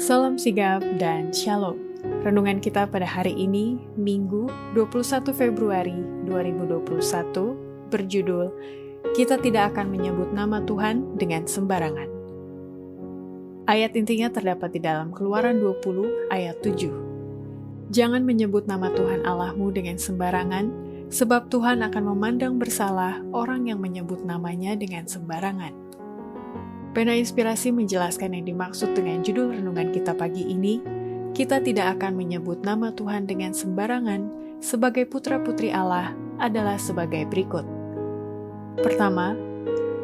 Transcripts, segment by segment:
Salam sigap dan shalom. Renungan kita pada hari ini, Minggu 21 Februari 2021, berjudul, Kita tidak akan menyebut nama Tuhan dengan sembarangan. Ayat intinya terdapat di dalam Keluaran 20 ayat 7. Jangan menyebut nama Tuhan Allahmu dengan sembarangan, sebab Tuhan akan memandang bersalah orang yang menyebut namanya dengan sembarangan. Pena Inspirasi menjelaskan yang dimaksud dengan judul renungan kita pagi ini, kita tidak akan menyebut nama Tuhan dengan sembarangan sebagai putra-putri Allah adalah sebagai berikut. Pertama,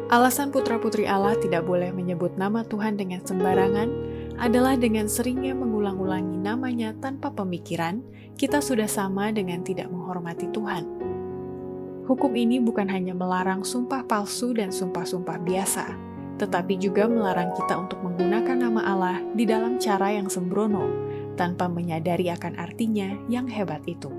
alasan putra-putri Allah tidak boleh menyebut nama Tuhan dengan sembarangan adalah dengan seringnya mengulang-ulangi namanya tanpa pemikiran, kita sudah sama dengan tidak menghormati Tuhan. Hukum ini bukan hanya melarang sumpah palsu dan sumpah-sumpah biasa, tetapi juga melarang kita untuk menggunakan nama Allah di dalam cara yang sembrono, tanpa menyadari akan artinya yang hebat itu.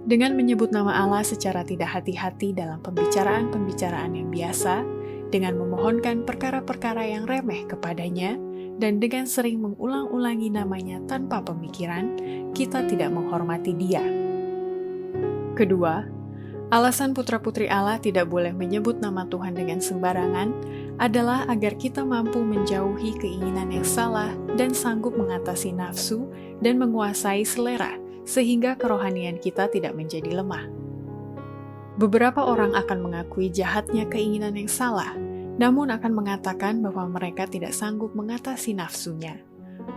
Dengan menyebut nama Allah secara tidak hati-hati dalam pembicaraan-pembicaraan yang biasa, dengan memohonkan perkara-perkara yang remeh kepadanya, dan dengan sering mengulang-ulangi namanya tanpa pemikiran, kita tidak menghormati Dia. Kedua, alasan putra-putri Allah tidak boleh menyebut nama Tuhan dengan sembarangan adalah agar kita mampu menjauhi keinginan yang salah dan sanggup mengatasi nafsu dan menguasai selera, sehingga kerohanian kita tidak menjadi lemah. Beberapa orang akan mengakui jahatnya keinginan yang salah, namun akan mengatakan bahwa mereka tidak sanggup mengatasi nafsunya.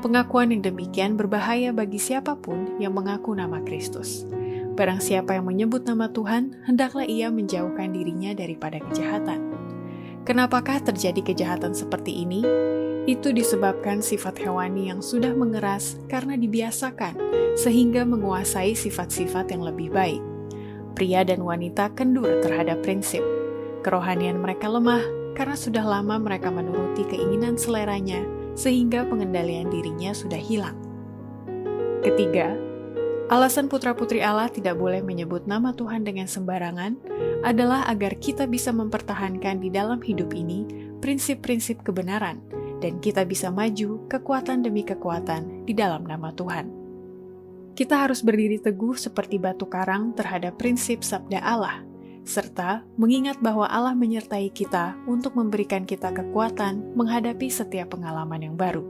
Pengakuan yang demikian berbahaya bagi siapapun yang mengaku nama Kristus. Barang siapa yang menyebut nama Tuhan, hendaklah ia menjauhkan dirinya daripada kejahatan. Kenapakah terjadi kejahatan seperti ini? Itu disebabkan sifat hewani yang sudah mengeras karena dibiasakan, sehingga menguasai sifat-sifat yang lebih baik. Pria dan wanita kendur terhadap prinsip. Kerohanian mereka lemah karena sudah lama mereka menuruti keinginan seleranya, sehingga pengendalian dirinya sudah hilang. Ketiga, alasan putra-putri Allah tidak boleh menyebut nama Tuhan dengan sembarangan adalah agar kita bisa mempertahankan di dalam hidup ini prinsip-prinsip kebenaran, dan kita bisa maju kekuatan demi kekuatan di dalam nama Tuhan. Kita harus berdiri teguh seperti batu karang terhadap prinsip sabda Allah, serta mengingat bahwa Allah menyertai kita untuk memberikan kita kekuatan menghadapi setiap pengalaman yang baru.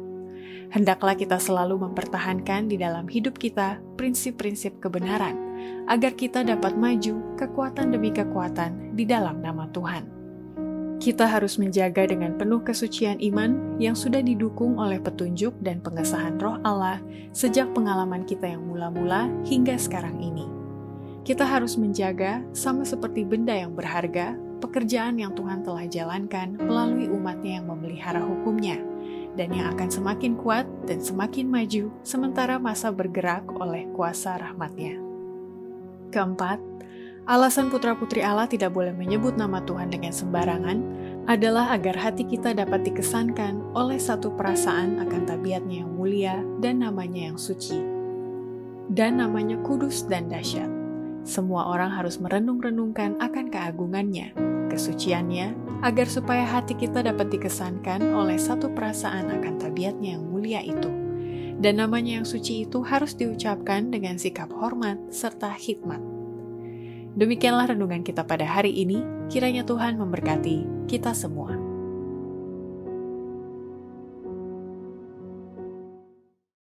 Hendaklah kita selalu mempertahankan di dalam hidup kita prinsip-prinsip kebenaran, agar kita dapat maju kekuatan demi kekuatan di dalam nama Tuhan. Kita harus menjaga dengan penuh kesucian iman yang sudah didukung oleh petunjuk dan pengesahan Roh Allah sejak pengalaman kita yang mula-mula hingga sekarang ini. Kita harus menjaga, sama seperti benda yang berharga, pekerjaan yang Tuhan telah jalankan melalui umatnya yang memelihara hukumnya, dan yang akan semakin kuat dan semakin maju sementara masa bergerak oleh kuasa rahmat-Nya. Keempat, alasan putra-putri Allah tidak boleh menyebut nama Tuhan dengan sembarangan adalah agar hati kita dapat dikesankan oleh satu perasaan akan tabiatnya yang mulia dan namanya yang suci, dan namanya kudus dan dahsyat. Semua orang harus merenung-renungkan akan keagungannya, kesuciannya, agar supaya hati kita dapat dikesankan oleh satu perasaan akan tabiatnya yang mulia itu. Dan namanya yang suci itu harus diucapkan dengan sikap hormat serta hikmat. Demikianlah renungan kita pada hari ini, kiranya Tuhan memberkati kita semua.